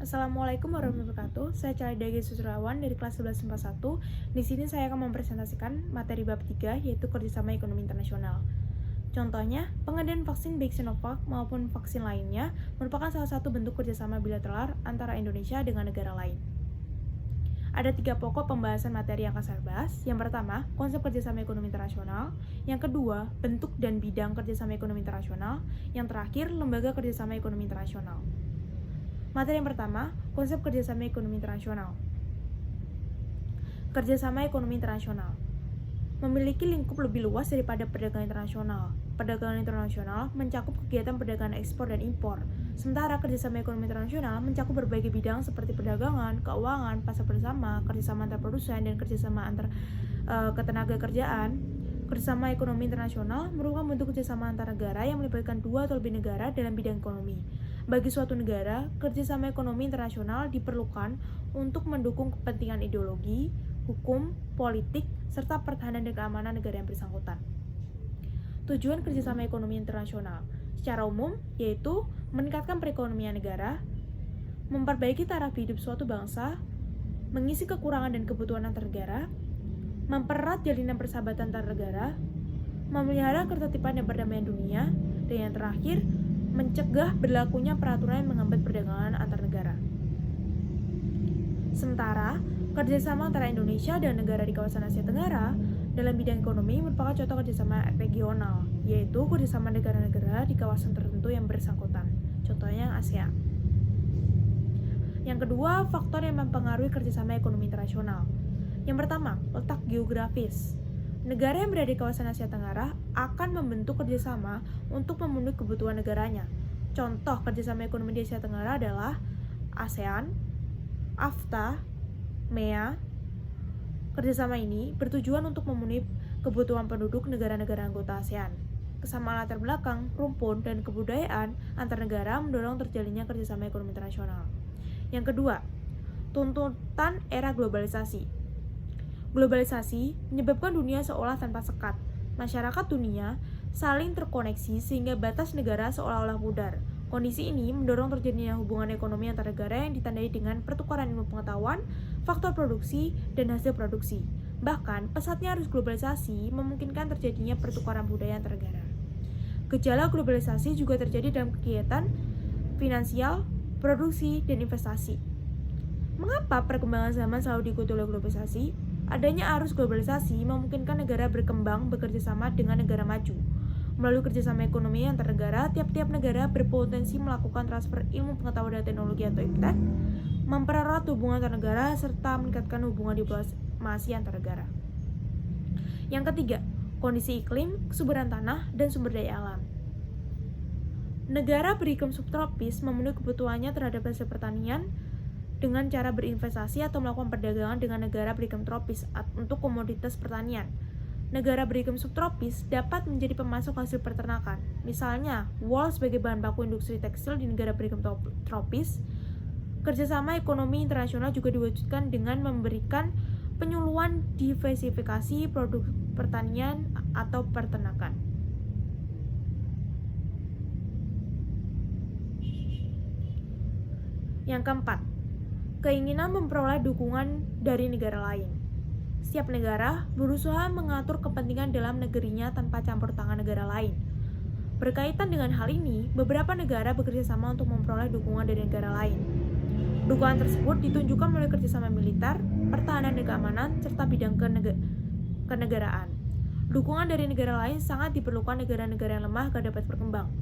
Assalamualaikum warahmatullahi wabarakatuh. Saya Calidagi Susrawan dari kelas 11 IPA 1. Di sini saya akan mempresentasikan materi bab 3 yaitu kerjasama ekonomi internasional. Contohnya, pengadaan vaksin baik Sinovac maupun vaksin lainnya merupakan salah satu bentuk kerjasama bilateral antara Indonesia dengan negara lain. Ada 3 pokok pembahasan materi yang akan saya bahas. Yang pertama, konsep kerjasama ekonomi internasional. Yang kedua, bentuk dan bidang kerjasama ekonomi internasional. Yang terakhir, lembaga kerjasama ekonomi internasional. Materi yang pertama, konsep kerjasama ekonomi internasional. Kerjasama ekonomi internasional memiliki lingkup lebih luas daripada perdagangan internasional. Perdagangan internasional mencakup kegiatan perdagangan ekspor dan impor, sementara kerjasama ekonomi internasional mencakup berbagai bidang seperti perdagangan, keuangan, pasar bersama, kerjasama antar produsen, dan kerjasama antar ketenaga kerjaan. Kerjasama ekonomi internasional merupakan bentuk kerjasama antar negara yang melibatkan 2 atau lebih negara dalam bidang ekonomi. Bagi suatu negara, kerjasama ekonomi internasional diperlukan untuk mendukung kepentingan ideologi, hukum, politik, serta pertahanan dan keamanan negara yang bersangkutan. Tujuan kerjasama ekonomi internasional secara umum yaitu meningkatkan perekonomian negara, memperbaiki taraf hidup suatu bangsa, mengisi kekurangan dan kebutuhan antar negara, mempererat jalinan persahabatan antar negara, memelihara ketertiban dan perdamaian dunia, dan yang terakhir, mencegah berlakunya peraturan yang menghambat perdagangan antar negara. Sementara, kerjasama antara Indonesia dan negara di kawasan Asia Tenggara dalam bidang ekonomi merupakan contoh kerjasama regional, yaitu kerjasama negara-negara di kawasan tertentu yang bersangkutan, contohnya ASEAN. Yang kedua, faktor yang mempengaruhi kerjasama ekonomi internasional. Yang pertama, letak geografis. Negara yang berada di kawasan Asia Tenggara akan membentuk kerjasama untuk memenuhi kebutuhan negaranya. Contoh kerjasama ekonomi di Asia Tenggara adalah ASEAN, AFTA, MEA. Kerjasama ini bertujuan untuk memenuhi kebutuhan penduduk negara-negara anggota ASEAN. Kesamaan latar belakang, rumpun, dan kebudayaan antar negara mendorong terjalinnya kerjasama ekonomi internasional. Yang kedua, tuntutan era globalisasi. Globalisasi menyebabkan dunia seolah tanpa sekat. Masyarakat dunia saling terkoneksi sehingga batas negara seolah-olah pudar. Kondisi ini mendorong terjadinya hubungan ekonomi antar negara yang ditandai dengan pertukaran ilmu pengetahuan, faktor produksi, dan hasil produksi. Bahkan, pesatnya arus globalisasi memungkinkan terjadinya pertukaran budaya antar negara. Gejala globalisasi juga terjadi dalam kegiatan finansial, produksi, dan investasi. Mengapa perkembangan zaman selalu diikuti oleh globalisasi? Adanya arus globalisasi memungkinkan negara berkembang bekerja sama dengan negara maju. Melalui kerjasama ekonomi antar negara, tiap-tiap negara berpotensi melakukan transfer ilmu pengetahuan dan teknologi atau iptek, mempererat hubungan antar negara, serta meningkatkan hubungan diplomasi antar negara. Yang ketiga, kondisi iklim, kesuburan tanah, dan sumber daya alam. Negara beriklim subtropis memenuhi kebutuhannya terhadap hasil pertanian dengan cara berinvestasi atau melakukan perdagangan dengan negara beriklim tropis untuk komoditas pertanian. Negara beriklim subtropis dapat menjadi pemasok hasil peternakan. Misalnya, wool sebagai bahan baku industri tekstil di negara beriklim tropis. Kerjasama ekonomi internasional juga diwujudkan dengan memberikan penyuluhan diversifikasi produk pertanian atau peternakan. Yang keempat, keinginan memperoleh dukungan dari negara lain. Setiap negara berusaha mengatur kepentingan dalam negerinya tanpa campur tangan negara lain. Berkaitan dengan hal ini, beberapa negara bekerja sama untuk memperoleh dukungan dari negara lain. Dukungan tersebut ditunjukkan melalui kerjasama militer, pertahanan dan keamanan, serta bidang kenegaraan. Dukungan dari negara lain sangat diperlukan negara-negara yang lemah agar dapat berkembang.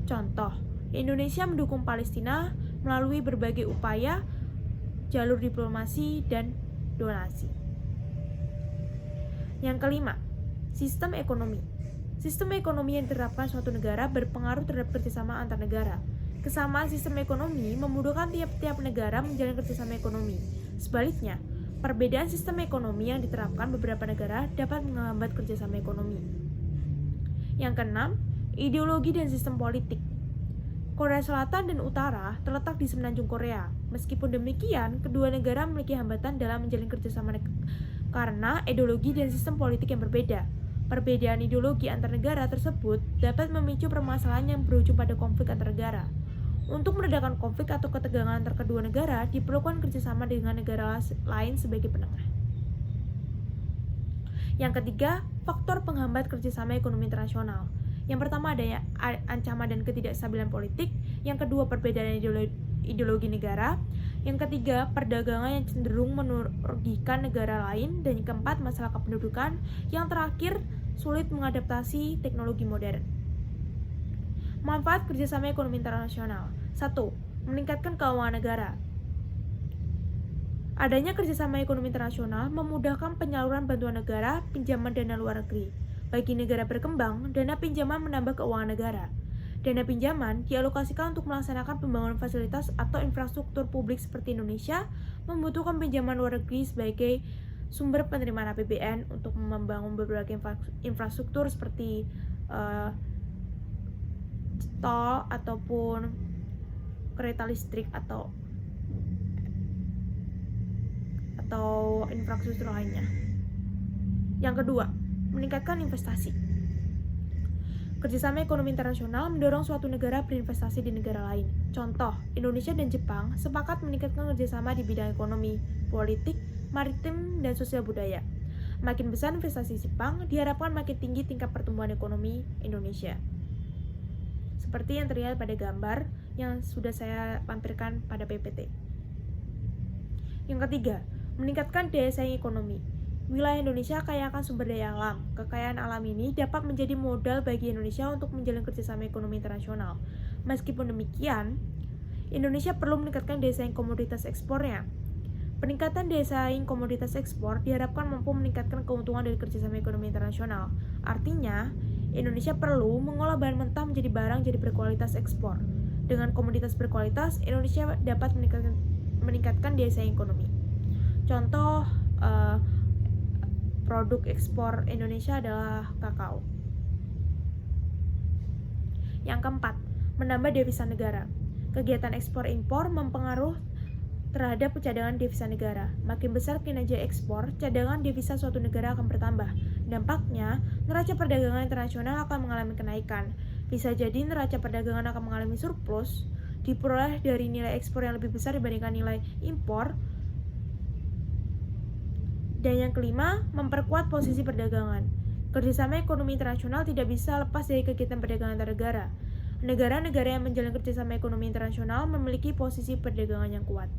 Contoh, Indonesia mendukung Palestina melalui berbagai upaya jalur diplomasi, dan donasi. Yang kelima, sistem ekonomi. Sistem ekonomi yang diterapkan suatu negara berpengaruh terhadap kerjasama antar negara. Kesamaan sistem ekonomi memudahkan tiap-tiap negara menjalin kerjasama ekonomi. Sebaliknya, perbedaan sistem ekonomi yang diterapkan beberapa negara dapat menghambat kerjasama ekonomi. Yang keenam, ideologi dan sistem politik. Korea Selatan dan Utara terletak di semenanjung Korea. Meskipun demikian, kedua negara memiliki hambatan dalam menjalin kerjasama karena ideologi dan sistem politik yang berbeda. Perbedaan ideologi antar negara tersebut dapat memicu permasalahan yang berujung pada konflik antar negara. Untuk meredakan konflik atau ketegangan antar kedua negara, diperlukan kerjasama dengan negara lain sebagai penengah. Yang ketiga, faktor penghambat kerjasama ekonomi internasional. Yang pertama adanya ancaman dan ketidakstabilan politik. Yang kedua, perbedaan ideologi negara. Yang ketiga, perdagangan yang cenderung merugikan negara lain. Dan yang keempat, masalah kependudukan. Yang terakhir, sulit mengadaptasi teknologi modern. Manfaat kerjasama ekonomi internasional. 1. Meningkatkan keuangan negara. Adanya kerjasama ekonomi internasional memudahkan penyaluran bantuan negara, pinjaman dana luar negeri. Bagi negara berkembang, dana pinjaman menambah keuangan negara. Dana pinjaman dialokasikan untuk melaksanakan pembangunan fasilitas atau infrastruktur publik seperti Indonesia, membutuhkan pinjaman luar negeri sebagai sumber penerimaan APBN untuk membangun berbagai infrastruktur seperti tol ataupun kereta listrik atau infrastruktur lainnya. Yang kedua, meningkatkan investasi. Kerjasama ekonomi internasional mendorong suatu negara berinvestasi di negara lain. Contoh, Indonesia dan Jepang sepakat meningkatkan kerjasama di bidang ekonomi, politik, maritim, dan sosial budaya. Makin besar investasi Jepang, diharapkan makin tinggi tingkat pertumbuhan ekonomi Indonesia. Seperti yang terlihat pada gambar yang sudah saya lampirkan pada PPT. Yang ketiga, meningkatkan daya saing ekonomi. Wilayah Indonesia kaya akan sumber daya alam. Kekayaan alam ini dapat menjadi modal bagi Indonesia untuk menjalin kerjasama ekonomi internasional. Meskipun demikian, Indonesia perlu meningkatkan daya saing komoditas ekspornya. Peningkatan daya saing komoditas ekspor diharapkan mampu meningkatkan keuntungan dari kerjasama ekonomi internasional. Artinya, Indonesia perlu mengolah bahan mentah menjadi barang jadi berkualitas ekspor. Dengan komoditas berkualitas, Indonesia dapat meningkatkan daya saing ekonomi. Contoh produk ekspor Indonesia adalah kakao. Yang keempat, menambah devisa negara. Kegiatan ekspor-impor mempengaruhi terhadap cadangan devisa negara. Makin besar kinerja ekspor, cadangan devisa suatu negara akan bertambah. Dampaknya, neraca perdagangan internasional akan mengalami kenaikan. Bisa jadi neraca perdagangan akan mengalami surplus, diperoleh dari nilai ekspor yang lebih besar dibandingkan nilai impor. Dan yang kelima, memperkuat posisi perdagangan. Kerjasama ekonomi internasional tidak bisa lepas dari kegiatan perdagangan antar negara. Negara-negara yang menjalin kerjasama ekonomi internasional memiliki posisi perdagangan yang kuat.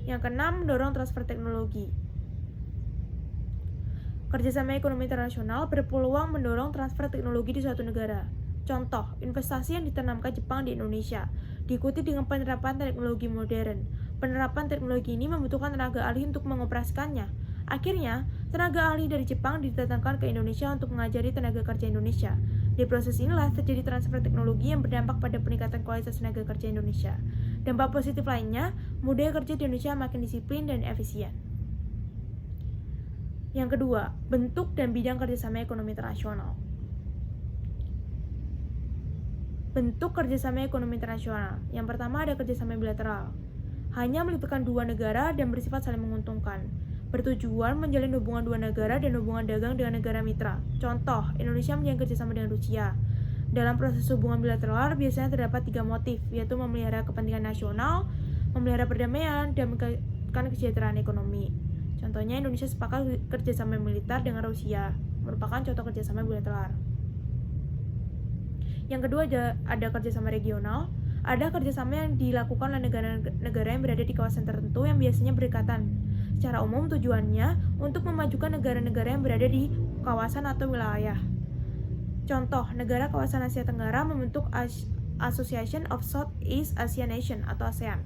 Yang keenam, mendorong transfer teknologi. Kerjasama ekonomi internasional berpeluang mendorong transfer teknologi di suatu negara. Contoh, investasi yang ditanamkan Jepang di Indonesia, diikuti dengan penerapan teknologi modern. Penerapan teknologi ini membutuhkan tenaga ahli untuk mengoperasikannya. Akhirnya, tenaga ahli dari Jepang didatangkan ke Indonesia untuk mengajari tenaga kerja Indonesia. Di proses inilah terjadi transfer teknologi yang berdampak pada peningkatan kualitas tenaga kerja Indonesia. Dampak positif lainnya, budaya kerja di Indonesia makin disiplin dan efisien. Yang kedua, bentuk dan bidang kerjasama ekonomi internasional. Bentuk kerjasama ekonomi internasional. Yang pertama ada kerjasama bilateral. Hanya melibatkan dua negara dan bersifat saling menguntungkan. Bertujuan menjalin hubungan dua negara dan hubungan dagang dengan negara mitra. Contoh, Indonesia menjalin kerjasama dengan Rusia. Dalam proses hubungan bilateral biasanya terdapat 3 motif, yaitu memelihara kepentingan nasional, memelihara perdamaian, dan meningkatkan kesejahteraan ekonomi. Contohnya, Indonesia sepakat kerjasama militer dengan Rusia, merupakan contoh kerjasama bilateral. Yang kedua ada kerjasama regional. Ada kerjasama yang dilakukan oleh negara-negara yang berada di kawasan tertentu yang biasanya berdekatan. Secara umum tujuannya untuk memajukan negara-negara yang berada di kawasan atau wilayah. Contoh, negara kawasan Asia Tenggara membentuk Association of Southeast Asian Nations atau ASEAN.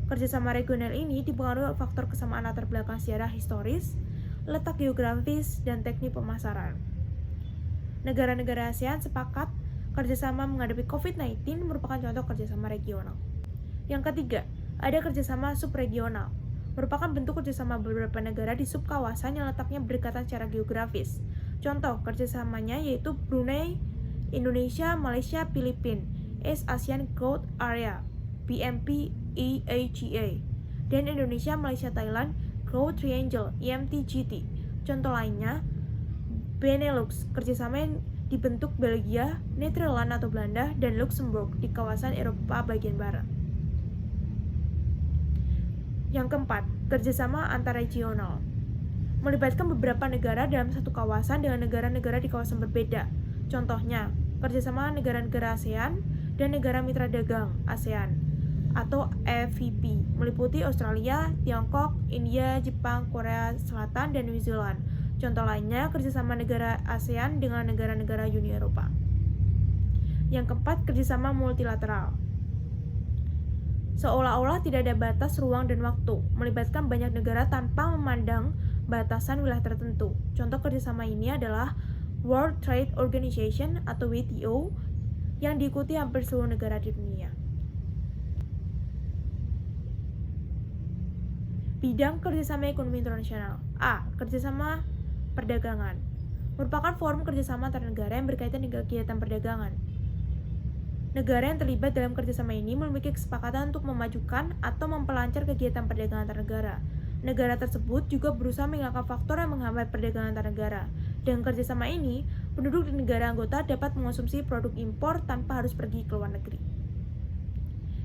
Kerjasama regional ini dipengaruhi oleh faktor kesamaan latar belakang sejarah historis, letak geografis, dan teknik pemasaran. Negara-negara ASEAN sepakat kerjasama menghadapi COVID-19 merupakan contoh kerjasama regional. Yang ketiga, ada kerjasama subregional. Merupakan bentuk kerjasama beberapa negara di subkawasan yang letaknya berdekatan secara geografis. Contoh kerjasamanya yaitu Brunei, Indonesia, Malaysia, Filipina, East Asian Growth Area, BMP-EAGA, dan Indonesia, Malaysia, Thailand, Growth Triangle, EMTGT. Contoh lainnya, Benelux, kerjasama yang dibentuk Belgia, Nederland atau Belanda, dan Luxembourg di kawasan Eropa bagian barat. Yang keempat, kerjasama antarregional. Melibatkan beberapa negara dalam satu kawasan dengan negara-negara di kawasan berbeda. Contohnya, kerjasama negara-negara ASEAN dan negara mitra dagang ASEAN atau EVP, meliputi Australia, Tiongkok, India, Jepang, Korea Selatan, dan New Zealand. Contoh lainnya, kerjasama negara ASEAN dengan negara-negara Uni Eropa. Yang keempat, kerjasama multilateral. Seolah-olah tidak ada batas ruang dan waktu, melibatkan banyak negara tanpa memandang batasan wilayah tertentu. Contoh kerjasama ini adalah World Trade Organization atau WTO yang diikuti hampir seluruh negara di dunia. Bidang kerjasama ekonomi internasional. A. Kerjasama perdagangan. Merupakan forum kerjasama antar negara yang berkaitan dengan kegiatan perdagangan. Negara yang terlibat dalam kerjasama ini memiliki kesepakatan untuk memajukan atau memperlancar kegiatan perdagangan antar negara. Negara tersebut juga berusaha menghilangkan faktor yang menghambat perdagangan antar negara. Dengan kerjasama ini, penduduk di negara anggota dapat mengonsumsi produk impor tanpa harus pergi ke luar negeri.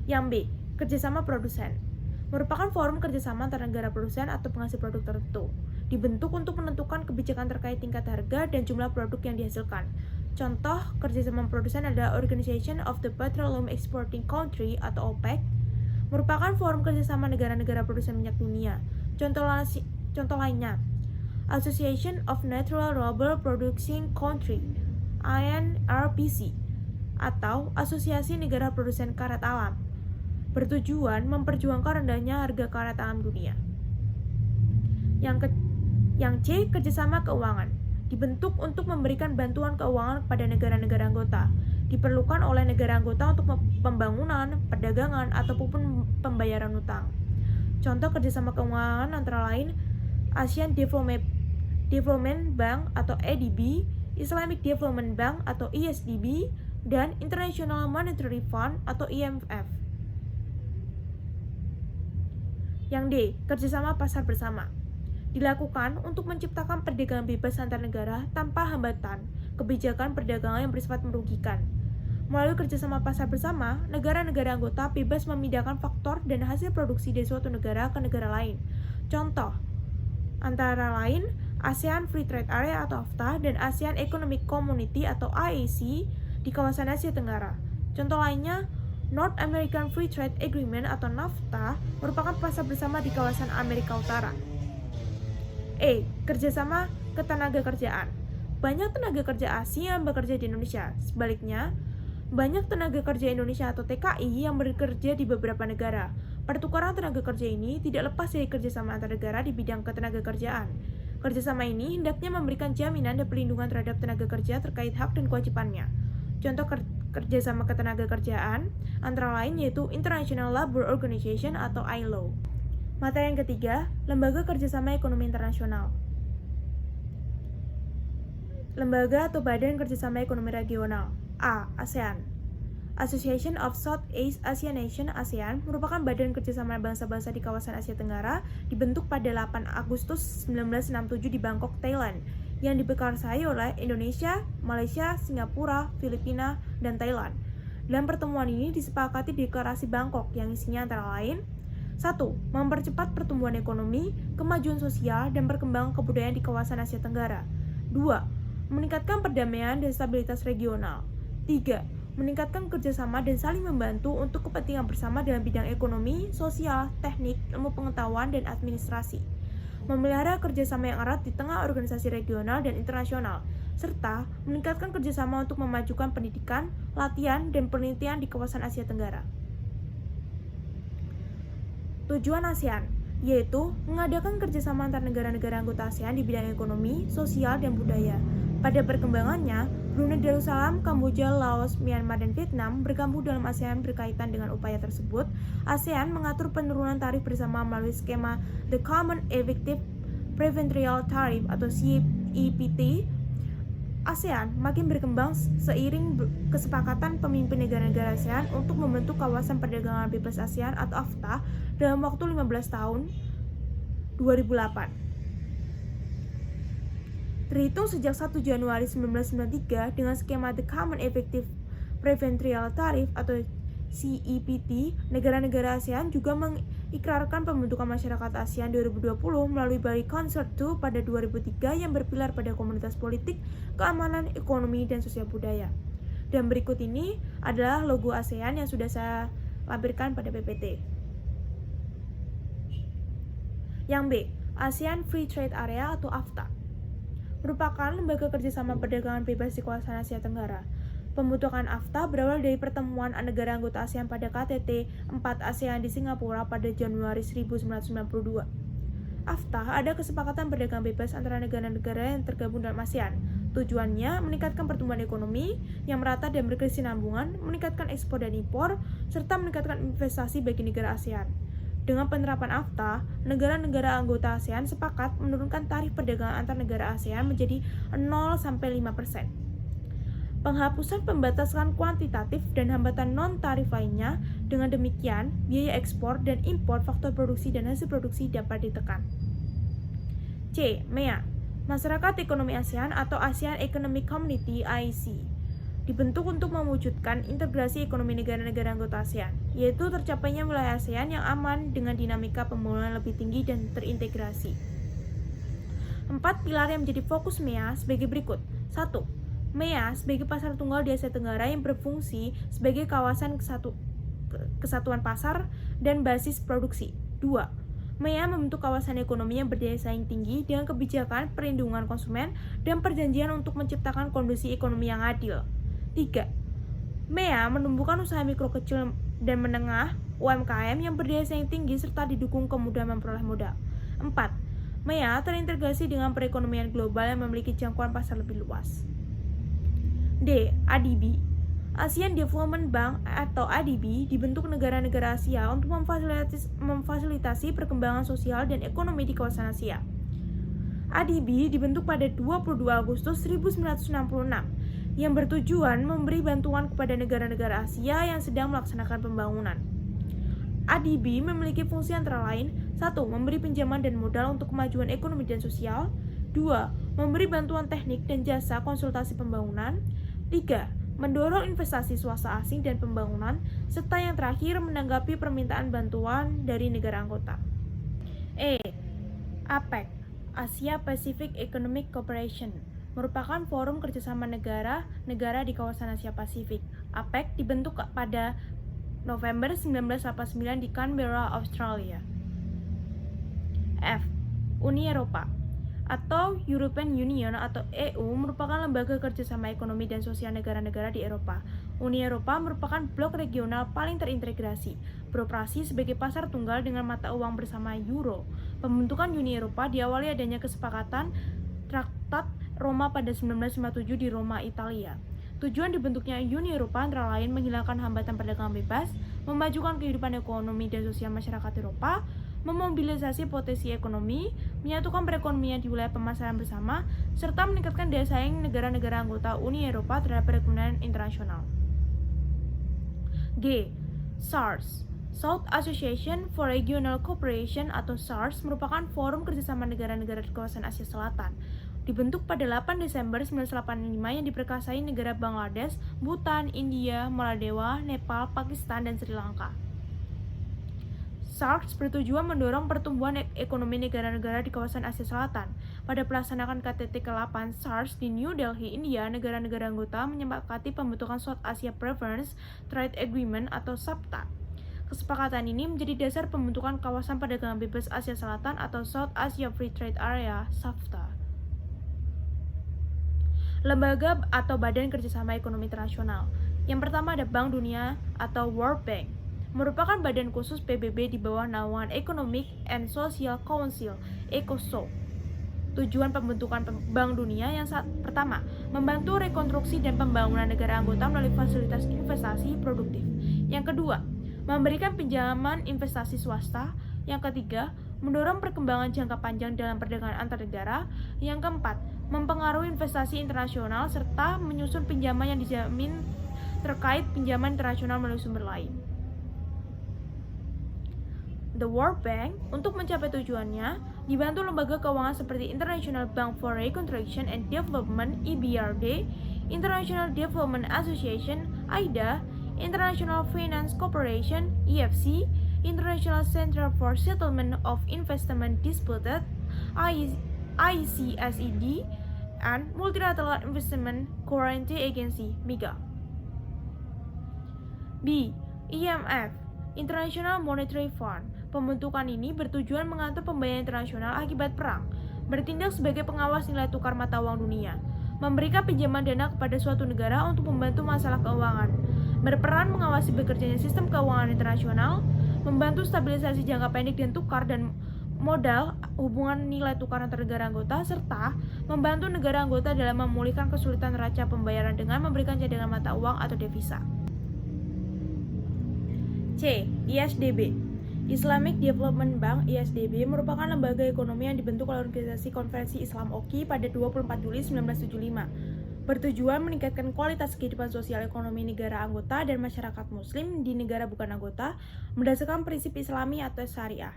Yang B. Kerjasama produsen. Merupakan forum kerjasama antara negara produsen atau penghasil produk tertentu. Dibentuk untuk menentukan kebijakan terkait tingkat harga dan jumlah produk yang dihasilkan. Contoh kerjasama produsen adalah Organization of the Petroleum Exporting Country atau OPEC, merupakan forum kerjasama negara-negara produsen minyak dunia. Contoh lainnya, Association of Natural Rubber Producing Country (INRPC) atau Asosiasi Negara Produsen Karet Alam, bertujuan memperjuangkan rendahnya harga karet alam dunia. Yang C. Kerjasama keuangan. Dibentuk untuk memberikan bantuan keuangan kepada negara-negara anggota. Diperlukan oleh negara anggota untuk pembangunan, perdagangan, ataupun pembayaran utang. Contoh kerjasama keuangan antara lain Asian Development Bank atau ADB, Islamic Development Bank atau ISDB, dan International Monetary Fund atau IMF. Yang D. Kerjasama pasar bersama. Dilakukan untuk menciptakan perdagangan bebas antar negara tanpa hambatan kebijakan perdagangan yang bersifat merugikan. Melalui kerjasama pasar bersama, negara-negara anggota bebas memindahkan faktor dan hasil produksi dari suatu negara ke negara lain. Contoh, antara lain ASEAN Free Trade Area atau AFTA dan ASEAN Economic Community atau AEC di kawasan Asia Tenggara. Contoh lainnya, North American Free Trade Agreement atau NAFTA merupakan pasar bersama di kawasan Amerika Utara. E. Kerjasama ketenagakerjaan. Banyak tenaga kerja asing yang bekerja di Indonesia. Sebaliknya, banyak tenaga kerja Indonesia atau TKI yang bekerja di beberapa negara. Pertukaran tenaga kerja ini tidak lepas dari kerjasama antar negara di bidang ketenagakerjaan. Kerjasama ini hendaknya memberikan jaminan dan perlindungan terhadap tenaga kerja terkait hak dan kewajibannya. Contoh kerjasama ketenagakerjaan antara lain yaitu International Labour Organization atau ILO. Materi yang ketiga, Lembaga Kerjasama Ekonomi Internasional. Lembaga atau Badan Kerjasama Ekonomi Regional. A. ASEAN. Association of Southeast Asian Nations (ASEAN) merupakan badan kerjasama bangsa-bangsa di kawasan Asia Tenggara, dibentuk pada 8 Agustus 1967 di Bangkok, Thailand, yang diberkarsai oleh Indonesia, Malaysia, Singapura, Filipina, dan Thailand. Dalam pertemuan ini disepakati Deklarasi Bangkok yang isinya antara lain 1. Mempercepat pertumbuhan ekonomi, kemajuan sosial, dan perkembangan kebudayaan di kawasan Asia Tenggara. 2. Meningkatkan perdamaian dan stabilitas regional. 3. Meningkatkan kerjasama dan saling membantu untuk kepentingan bersama dalam bidang ekonomi, sosial, teknik, ilmu pengetahuan, dan administrasi. Memelihara kerjasama yang erat di tengah organisasi regional dan internasional, serta meningkatkan kerjasama untuk memajukan pendidikan, latihan, dan penelitian di kawasan Asia Tenggara. Tujuan ASEAN, yaitu mengadakan kerjasama antar negara-negara anggota ASEAN di bidang ekonomi, sosial, dan budaya. Pada perkembangannya, Brunei Darussalam, Kamboja, Laos, Myanmar, dan Vietnam bergabung dalam ASEAN berkaitan dengan upaya tersebut. ASEAN mengatur penurunan tarif bersama melalui skema The Common Effective Preferential Tariff atau CEPT. ASEAN makin berkembang seiring kesepakatan pemimpin negara-negara ASEAN untuk membentuk kawasan perdagangan bebas ASEAN atau AFTA dalam waktu 15 tahun 2008. Terhitung sejak 1 Januari 1993 dengan skema The Common Effective Preferential Tariff atau CEPT, negara-negara ASEAN juga mengikrarkan pembentukan masyarakat ASEAN 2020 melalui Bali Concert II pada 2003 yang berpilar pada komunitas politik, keamanan, ekonomi, dan sosial budaya. Dan berikut ini adalah logo ASEAN yang sudah saya lampirkan pada PPT. Yang B, ASEAN Free Trade Area atau AFTA, merupakan lembaga kerjasama perdagangan bebas di kawasan Asia Tenggara. Pembentukan AFTA berawal dari pertemuan negara anggota ASEAN pada KTT 4 ASEAN di Singapura pada Januari 1992. AFTA ada kesepakatan perdagangan bebas antara negara-negara yang tergabung dalam ASEAN. Tujuannya meningkatkan pertumbuhan ekonomi yang merata dan berkesinambungan, meningkatkan ekspor dan impor, serta meningkatkan investasi bagi negara ASEAN. Dengan penerapan AFTA, negara-negara anggota ASEAN sepakat menurunkan tarif perdagangan antar negara ASEAN menjadi 0-5%. Penghapusan pembatasan kuantitatif dan hambatan non-tarif lainnya. Dengan demikian, biaya ekspor dan impor faktor produksi dan hasil produksi dapat ditekan. C. MEA, Masyarakat Ekonomi ASEAN atau ASEAN Economic Community (AEC), dibentuk untuk mewujudkan integrasi ekonomi negara-negara anggota ASEAN, yaitu tercapainya wilayah ASEAN yang aman dengan dinamika pembangunan lebih tinggi dan terintegrasi. 4 pilar yang menjadi fokus MEA sebagai berikut. 1. MEA sebagai pasar tunggal di Asia Tenggara yang berfungsi sebagai kawasan kesatuan pasar dan basis produksi. 2. MEA membentuk kawasan ekonomi yang berdaya saing tinggi dengan kebijakan perlindungan konsumen dan perjanjian untuk menciptakan kondisi ekonomi yang adil. 3. MEA menumbuhkan usaha mikro kecil dan menengah UMKM yang berdaya saing tinggi serta didukung kemudahan memperoleh modal. 4. MEA terintegrasi dengan perekonomian global yang memiliki jangkauan pasar lebih luas. D. ADB, ASEAN Development Bank atau ADB dibentuk negara-negara Asia untuk memfasilitasi perkembangan sosial dan ekonomi di kawasan Asia. ADB dibentuk pada 22 Agustus 1966 yang bertujuan memberi bantuan kepada negara-negara Asia yang sedang melaksanakan pembangunan. ADB memiliki fungsi antara lain: 1. Memberi pinjaman dan modal untuk kemajuan ekonomi dan sosial. 2. Memberi bantuan teknik dan jasa konsultasi pembangunan. 3. Mendorong investasi swasta asing dan pembangunan, serta yang terakhir menanggapi permintaan bantuan dari negara anggota. E. APEC, Asia Pacific Economic Cooperation, merupakan forum kerjasama negara-negara di kawasan Asia Pasifik. APEC dibentuk pada November 1989 di Canberra, Australia. F. Uni Eropa atau European Union atau EU merupakan lembaga kerjasama ekonomi dan sosial negara-negara di Eropa. Uni Eropa merupakan blok regional paling terintegrasi, beroperasi sebagai pasar tunggal dengan mata uang bersama euro. Pembentukan Uni Eropa diawali adanya kesepakatan Traktat Roma pada 1957 di Roma, Italia. Tujuan dibentuknya Uni Eropa antara lain menghilangkan hambatan perdagangan bebas, memajukan kehidupan ekonomi dan sosial masyarakat Eropa, memobilisasi potensi ekonomi, menyatukan perekonomian di wilayah pemasaran bersama, serta meningkatkan daya saing negara-negara anggota Uni Eropa terhadap perekonomian internasional. G. SARS, South Association for Regional Cooperation atau SARS merupakan forum kerjasama negara-negara di kawasan Asia Selatan. Dibentuk pada 8 Desember 1985 yang diperkasai negara Bangladesh, Bhutan, India, Maldives, Nepal, Pakistan, dan Sri Lanka. SARS bertujuan mendorong pertumbuhan ekonomi negara-negara di kawasan Asia Selatan. Pada pelaksanaan KTT ke-8 SARS di New Delhi, India, negara-negara anggota menyepakati pembentukan South Asia Preference Trade Agreement atau SAPTA. Kesepakatan ini menjadi dasar pembentukan kawasan perdagangan bebas Asia Selatan atau South Asia Free Trade Area (SAFTA). Lembaga atau Badan Kerjasama Ekonomi Internasional. Yang pertama ada Bank Dunia atau World Bank, merupakan badan khusus PBB di bawah naungan Economic and Social Council (ECOSOC). Tujuan pembentukan Bank Dunia yang pertama, membantu rekonstruksi dan pembangunan negara anggota melalui fasilitas investasi produktif. Yang kedua, memberikan pinjaman investasi swasta. Yang ketiga, mendorong perkembangan jangka panjang dalam perdagangan antar negara. Yang keempat, mempengaruhi investasi internasional serta menyusun pinjaman yang dijamin terkait pinjaman internasional melalui sumber lain. The World Bank, untuk mencapai tujuannya, dibantu lembaga keuangan seperti International Bank for Reconstruction and Development (IBRD), International Development Association (IDA), International Finance Corporation (IFC), International Center for Settlement of Investment Disputes (ICSED), and Multilateral Investment Guarantee Agency (MIGA). B. IMF, International Monetary Fund. Pembentukan ini bertujuan mengatur pembayaran internasional akibat perang, bertindak sebagai pengawas nilai tukar mata uang dunia, memberikan pinjaman dana kepada suatu negara untuk membantu masalah keuangan, berperan mengawasi bekerjanya sistem keuangan internasional, membantu stabilisasi jangka pendek dan tukar dan modal hubungan nilai tukar antar negara anggota, serta membantu negara anggota dalam memulihkan kesulitan neraca pembayaran dengan memberikan cadangan mata uang atau devisa. C. ISDB, Islamic Development Bank (ISDB) merupakan lembaga ekonomi yang dibentuk oleh Organisasi Konferensi Islam (OKI) pada 24 Juli 1975, bertujuan meningkatkan kualitas kehidupan sosial ekonomi negara anggota dan masyarakat muslim di negara bukan anggota berdasarkan prinsip Islami atau syariah.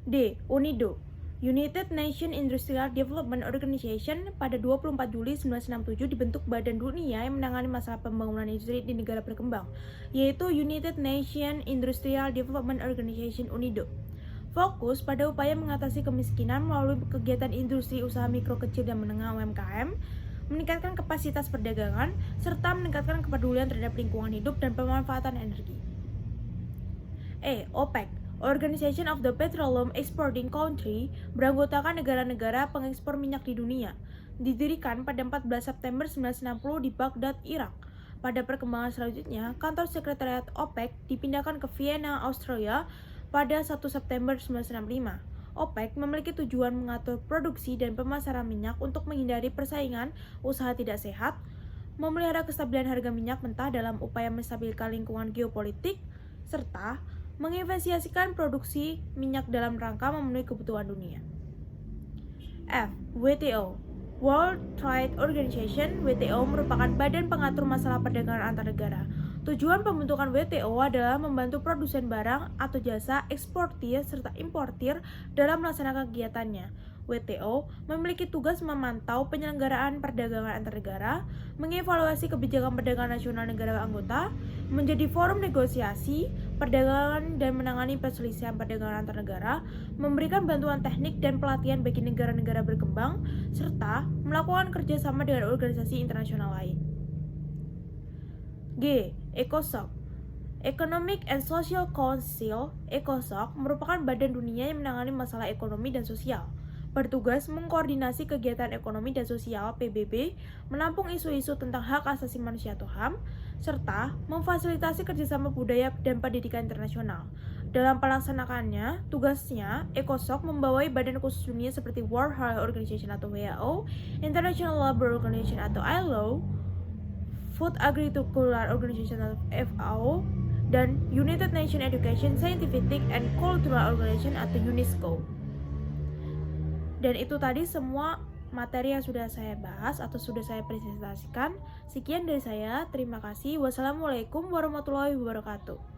D. UNIDO, United Nations Industrial Development Organization. Pada 24 Juli 1967 dibentuk badan dunia yang menangani masalah pembangunan industri di negara berkembang, yaitu United Nations Industrial Development Organization (UNIDO). Fokus pada upaya mengatasi kemiskinan melalui kegiatan industri usaha mikro, kecil, dan menengah (UMKM), meningkatkan kapasitas perdagangan, serta meningkatkan kepedulian terhadap lingkungan hidup dan pemanfaatan energi. E. OPEC, Organization of the Petroleum Exporting Country, beranggotakan negara-negara pengekspor minyak di dunia. Didirikan pada 14 September 1960 di Baghdad, Irak. Pada perkembangan selanjutnya, kantor sekretariat OPEC dipindahkan ke Vienna, Austria pada 1 September 1965. OPEC memiliki tujuan mengatur produksi dan pemasaran minyak untuk menghindari persaingan usaha tidak sehat, memelihara kestabilan harga minyak mentah dalam upaya menstabilkan lingkungan geopolitik, serta menginvestasikan produksi minyak dalam rangka memenuhi kebutuhan dunia. F. WTO, World Trade Organization. WTO merupakan badan pengatur masalah perdagangan antar negara. Tujuan pembentukan WTO adalah membantu produsen barang atau jasa, eksportir serta importir dalam melaksanakan kegiatannya. WTO memiliki tugas memantau penyelenggaraan perdagangan antar negara, mengevaluasi kebijakan perdagangan nasional negara anggota, menjadi forum negosiasi perdagangan dan menangani perselisihan perdagangan antar negara, memberikan bantuan teknik dan pelatihan bagi negara-negara berkembang, serta melakukan kerjasama dengan organisasi internasional lain. G. ECOSOC, Economic and Social Council. ECOSOC merupakan badan dunia yang menangani masalah ekonomi dan sosial, bertugas mengkoordinasi kegiatan ekonomi dan sosial (PBB), menampung isu-isu tentang hak asasi manusia atau HAM, serta memfasilitasi kerjasama budaya dan pendidikan internasional. Dalam pelaksanaannya, tugasnya, ECOSOC membawahi badan khusus dunia seperti World Health Organization atau WHO, International Labour Organization atau ILO, Food Agricultural Organization atau FAO, dan United Nations Education, Scientific and Cultural Organization atau UNESCO. Dan itu tadi semua materi yang sudah saya bahas atau sudah saya presentasikan. Sekian dari saya, terima kasih. Wassalamualaikum warahmatullahi wabarakatuh.